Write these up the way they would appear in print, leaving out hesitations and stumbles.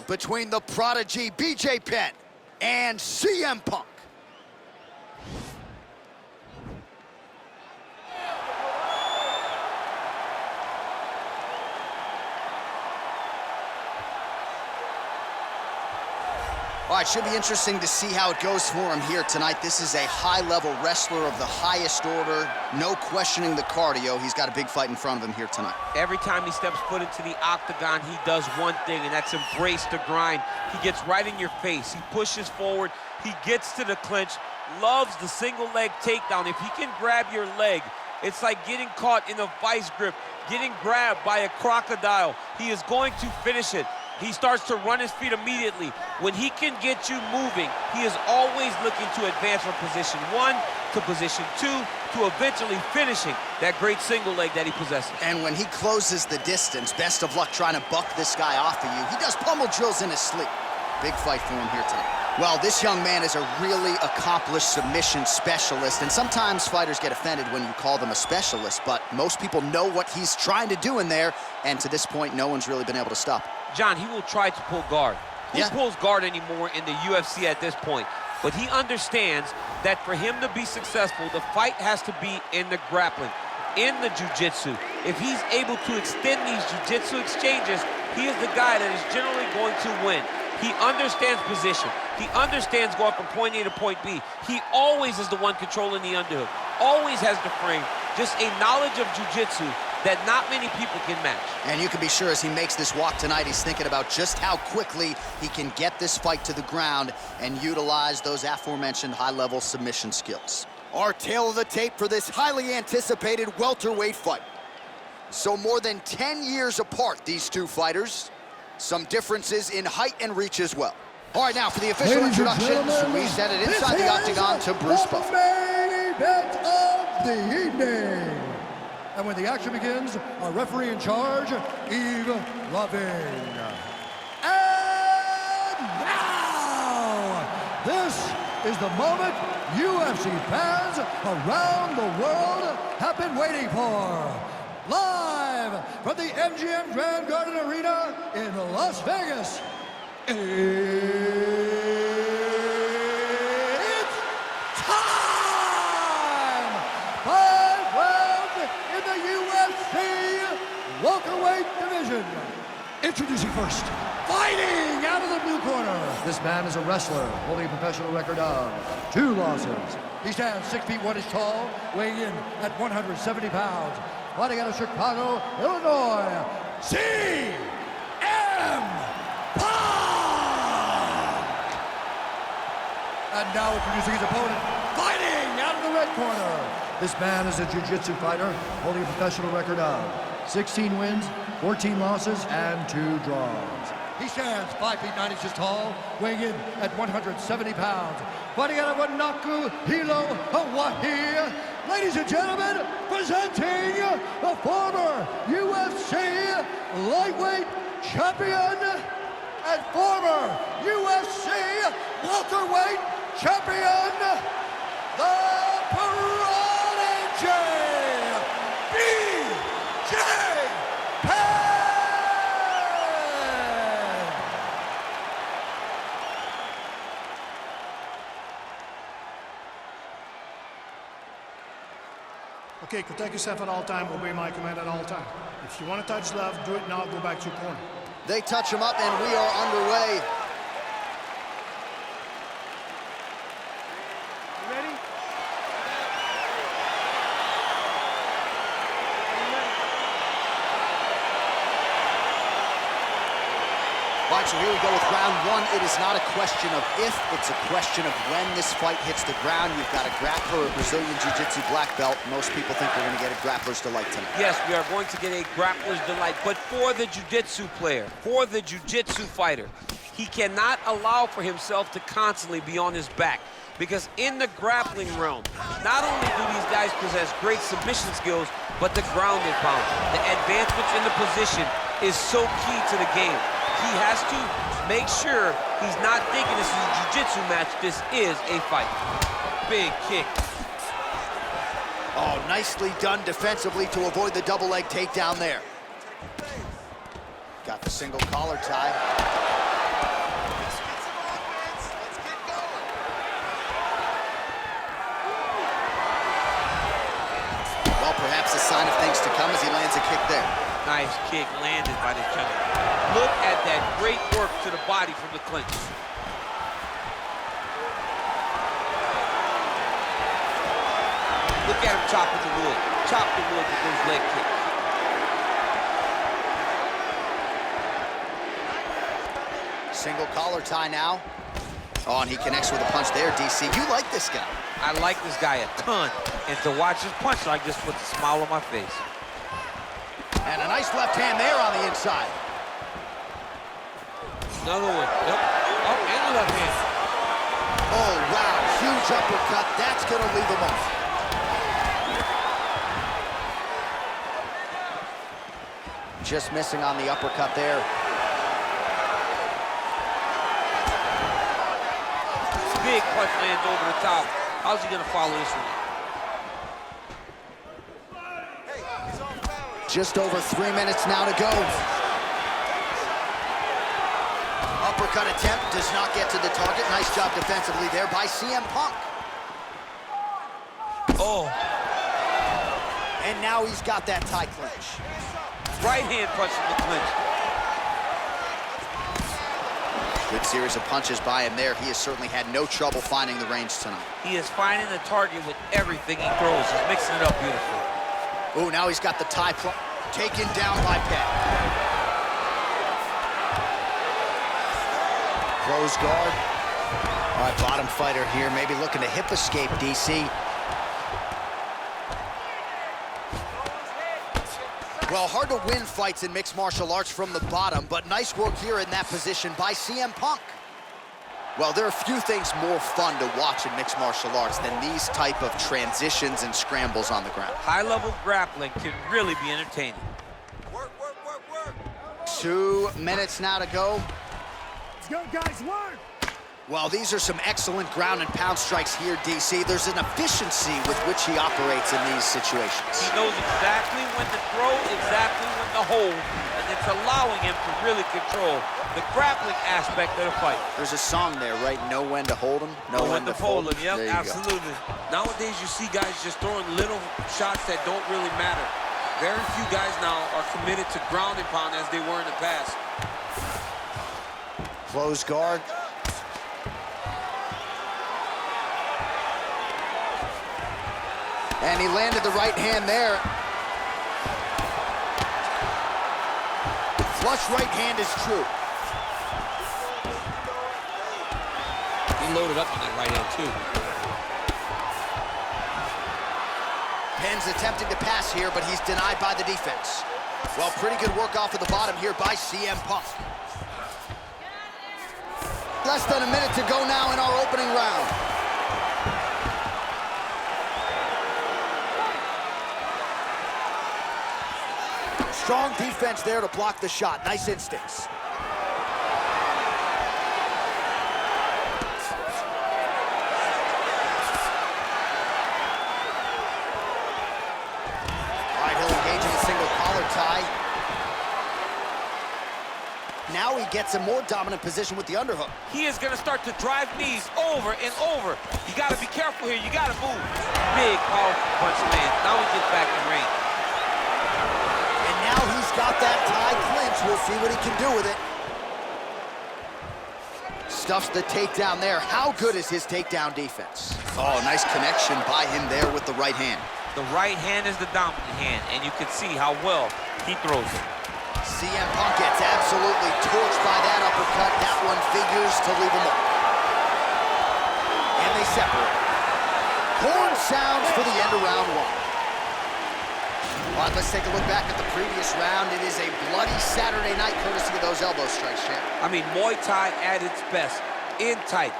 between the prodigy BJ Penn and CM Punk. All right, should be interesting to see how it goes for him here tonight. This is a high-level wrestler of the highest order. No questioning the cardio. He's got a big fight in front of him here tonight. Every time he steps foot into the octagon, he does one thing, and that's embrace the grind. He gets right in your face. He pushes forward. He gets to the clinch, loves the single leg takedown. If he can grab your leg, it's like getting caught in a vice grip, getting grabbed by a crocodile. He is going to finish it. He starts to run his feet immediately. When he can get you moving, he is always looking to advance from position 1 to position 2 to eventually finishing that great single leg that he possesses. And when he closes the distance, best of luck trying to buck this guy off of you. He does pummel drills in his sleep. Big fight for him here tonight. Well, this young man is a really accomplished submission specialist, and sometimes fighters get offended when you call them a specialist, but most people know what he's trying to do in there, and to this point, no one's really been able to stop him. John, he will try to pull guard. Who pulls guard anymore in the UFC at this point? But he understands that for him to be successful, the fight has to be in the grappling, in the jiu-jitsu. If he's able to extend these jiu-jitsu exchanges, he is the guy that is generally going to win. He understands position. He understands going from point A to point B. He always is the one controlling the underhook. Always has the frame. Just a knowledge of jiu-jitsu that not many people can match. And you can be sure as he makes this walk tonight, he's thinking about just how quickly he can get this fight to the ground and utilize those aforementioned high-level submission skills. Our tale of the tape for this highly anticipated welterweight fight. So more than 10 years apart, these two fighters. Some differences in height and reach as well. All right, now for the official introductions, we send it inside the octagon to Bruce Buffer. Main event of the evening. And when the action begins, our referee in charge, Yves Lavigne. And now, this is the moment UFC fans around the world have been waiting for. Live from the MGM Grand Garden Arena in Las Vegas, it's time! 5 rounds in the UFC welterweight division. Introducing first, fighting out of the blue corner. This man is a wrestler holding a professional record of 2 losses. He stands 6 feet 1 inch tall, weighing in at 170 pounds. Fighting out of Chicago, Illinois, CM Punk! And now introducing his opponent, fighting out of the red corner. This man is a jiu-jitsu fighter holding a professional record of 16 wins, 14 losses, and 2 draws. He stands 5 feet 9 inches tall, weighing in at 170 pounds. Fighting out of Wanaku, Hilo, Hawaii. Ladies and gentlemen, presenting the former UFC lightweight champion and former UFC welterweight champion, the prodigy, BJ Penn! Okay, protect yourself at all time, obey my command at all time. If you want to touch love, do it now, go back to your corner. They touch him up and we are underway. You ready? All right, so here we go with round 1. It is not a question of if, it's a question of when this fight hits the ground. You've got a grappler, a Brazilian Jiu-Jitsu black belt. Most people think we're going to get a grappler's delight tonight. Yes, we are going to get a grappler's delight, but for the Jiu-Jitsu player, for the Jiu-Jitsu fighter, he cannot allow for himself to constantly be on his back. Because in the grappling realm, not only do these guys possess great submission skills, but the ground and pound. The advancements in the position is so key to the game. He has to make sure he's not thinking this is a jiu-jitsu match. This is a fight. Big kick. Oh, nicely done defensively to avoid the double leg takedown there. Got the single collar tie. come as he lands a kick there. Nice kick landed by this gentleman. Look at that great work to the body from the clinch. Look at him chopping the wood. Chop the wood with those leg kicks. Single collar tie now. Oh, and he connects with a punch there, DC. You like this guy. I like this guy a ton. And to watch his punch like this puts a smile on my face. And a nice left hand there on the inside. Another one. Yep. Oh, and the left hand. Oh, wow. Huge uppercut. That's going to leave him off. Just missing on the uppercut there. Big punch lands over the top. How's he going to follow this one? Just over 3 minutes now to go. Uppercut attempt does not get to the target. Nice job defensively there by CM Punk. Oh. And now he's got that tie clinch. Right hand punch in the clinch. Good series of punches by him there. He has certainly had no trouble finding the range tonight. He is finding the target with everything he throws. He's mixing it up beautifully. Oh, now he's got the tie taken down by Penn. Close guard. All right, bottom fighter here, maybe looking to hip escape, DC. Well, hard to win fights in mixed martial arts from the bottom, but nice work here in that position by CM Punk. Well, there are few things more fun to watch in mixed martial arts than these type of transitions and scrambles on the ground. High-level grappling can really be entertaining. Work, work, work, work. 2 minutes now to go. Let's go, guys, work. Well, these are some excellent ground and pound strikes here, DC. There's an efficiency with which he operates in these situations. He knows exactly when to throw, exactly when to hold, and it's allowing him to really control the grappling aspect of the fight. There's a song there, right? Know when to hold him, know when to fold him. Yep, There you absolutely. Nowadays, you see guys just throwing little shots that don't really matter. Very few guys now are committed to ground and pound as they were in the past. Close guard. And he landed the right hand there. Flush right hand is true. He loaded up on that right hand, too. Penn's attempting to pass here, but he's denied by the defense. Well, pretty good work off of the bottom here by CM Punk. Less than a minute to go now in our opening round. Strong defense there to block the shot. Nice instincts. All right, he'll engage in a single collar tie. Now he gets a more dominant position with the underhook. He is going to start to drive knees over and over. You got to be careful here. You got to move. Big, powerful punch lands. Now he gets back in range. Now he's got that tie clinch. We'll see what he can do with it. Stuffs the takedown there. How good is his takedown defense? Oh, nice connection by him there with the right hand. The right hand is the dominant hand, and you can see how well he throws it. CM Punk gets absolutely torched by that uppercut. That one figures to leave him up. And they separate. Horn sounds for the end of round one. All right, let's take a look back at the previous round. It is a bloody Saturday night courtesy of those elbow strikes, champ. I mean, Muay Thai at its best. In tight,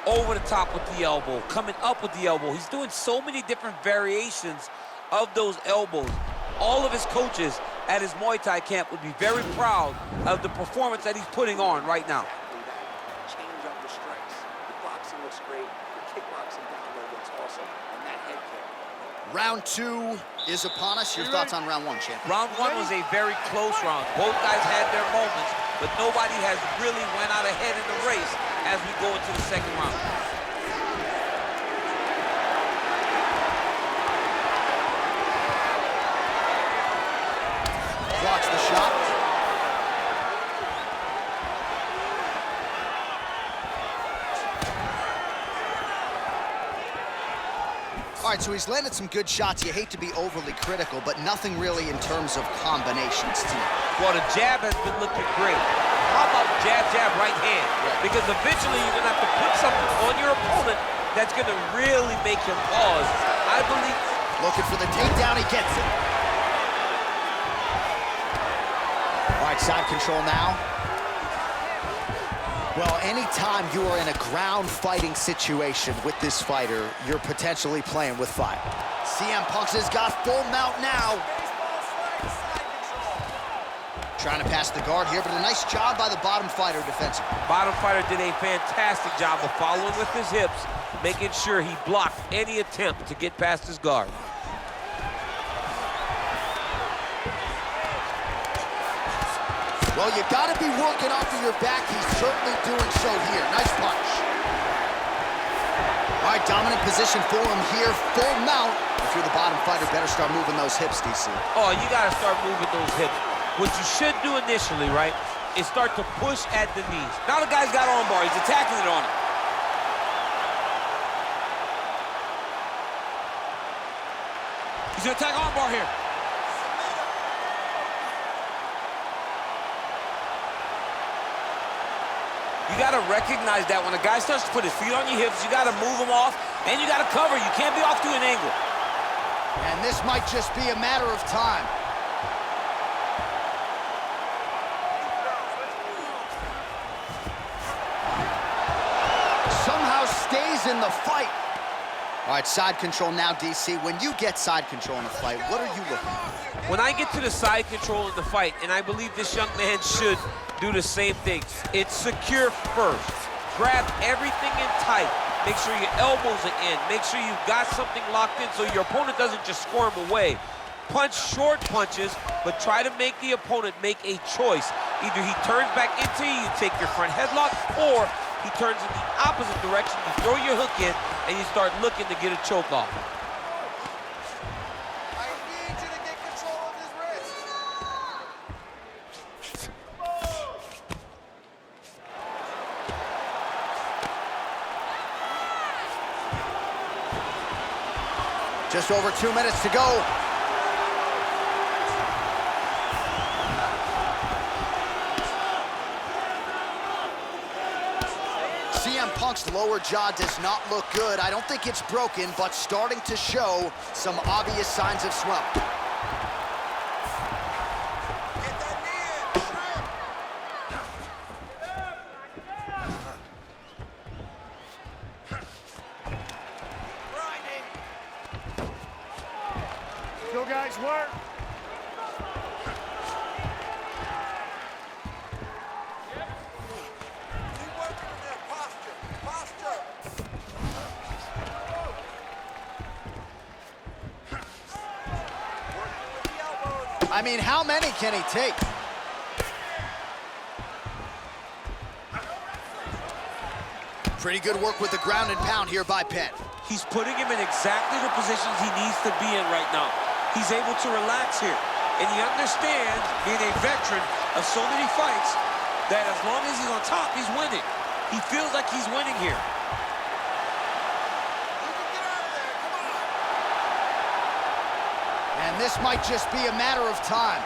over the top with the elbow, coming up with the elbow. He's doing so many different variations of those elbows. All of his coaches at his Muay Thai camp would be very proud of the performance that he's putting on right now. Change up the strikes. The boxing looks great. The kickboxing down low looks awesome. And that head kick. Round two is upon us. Your thoughts on round one, champ? Round one was a very close round. Both guys had their moments, but nobody has really went out ahead in the race as we go into the second round. All right, so he's landed some good shots. You hate to be overly critical, but nothing really in terms of combinations tonight. Well, the jab has been looking great. How about jab, jab, right hand? Because eventually you're going to have to put something on your opponent that's going to really make him pause. I believe... Looking for the takedown, he gets it. All right, side control now. Well, anytime you are in a ground fighting situation with this fighter, you're potentially playing with fire. CM Punk's has got full mount now. Trying to pass the guard here, but a nice job by the bottom fighter defensively. Bottom fighter did a fantastic job of following with his hips, making sure he blocked any attempt to get past his guard. Well, you gotta be working off of your back. He's certainly doing so here. Nice punch. All right, dominant position for him here. Full mount. If you're the bottom fighter, better start moving those hips, DC. Oh, you gotta start moving those hips. What you should do initially, right, is start to push at the knees. Now the guy's got armbar. He's attacking it on him. He's gonna attack armbar here. You gotta recognize that when a guy starts to put his feet on your hips, you gotta move him off, and you gotta cover. You can't be off to an angle. And this might just be a matter of time. Somehow stays in the fight. All right, side control now, DC. When you get side control in a fight, what are you looking for? When I get to the side control in the fight, and I believe this young man should do the same thing, it's secure first. Grab everything in tight. Make sure your elbows are in. Make sure you've got something locked in so your opponent doesn't just squirm away. Punch short punches, but try to make the opponent make a choice. Either he turns back into you, you take your front headlock, or he turns in the opposite direction, you throw your hook in, and you start looking to get a choke off. I need you to get control of his wrist. Just over 2 minutes to go. CM Punk's lower jaw does not look good. I don't think it's broken, but starting to show some obvious signs of swelling. Get that knee in, trim. Grinding. Go, guys, work. Keep working in there. Posture. Posture. Working with the elbows. I mean, how many can he take? Pretty good work with the ground and pound here by Penn. He's putting him in exactly the positions he needs to be in right now. He's able to relax here. And he understands, being a veteran of so many fights, that as long as he's on top, he's winning. He feels like he's winning here. You can get out of there. Come on. And this might just be a matter of time.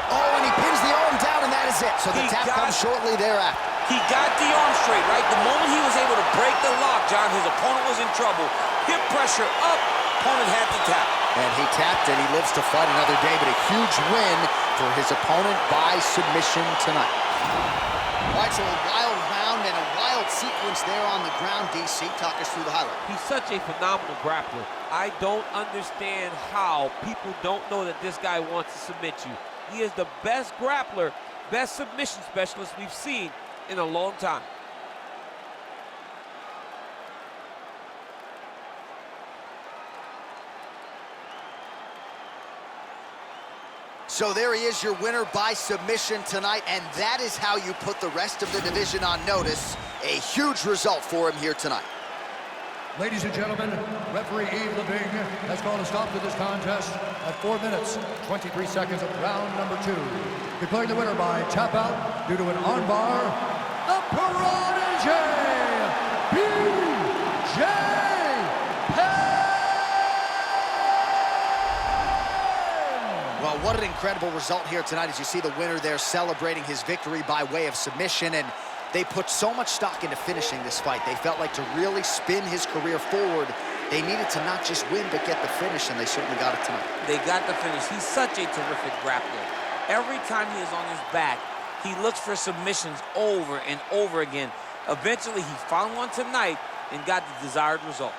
Oh, and he pins the arm down, and that is it. So the tap comes shortly thereafter. He got the arm straight, right? The moment he was able to break the lock, John, his opponent was in trouble. Hip pressure up, opponent had to tap. And he tapped, and he lives to fight another day, but a huge win for his opponent by submission tonight. All right, so a wild round and a wild sequence there on the ground. DC, talk us through the highlight. He's such a phenomenal grappler. I don't understand how people don't know that this guy wants to submit you. He is the best grappler, best submission specialist we've seen in a long time. So there he is, your winner by submission tonight, and that is how you put the rest of the division on notice. A huge result for him here tonight. Ladies and gentlemen, referee Yves Leving has called a stop to this contest at 4 minutes, 23 seconds of round number 2. Declaring the winner by tap out due to an armbar, the Prodigy, B.J. Penn! Well, what an incredible result here tonight as you see the winner there celebrating his victory by way of submission, and they put so much stock into finishing this fight. They felt like to really spin his career forward, they needed to not just win, but get the finish, and they certainly got it tonight. They got the finish. He's such a terrific grappler. Every time he is on his back, he looks for submissions over and over again. Eventually, he found one tonight and got the desired result.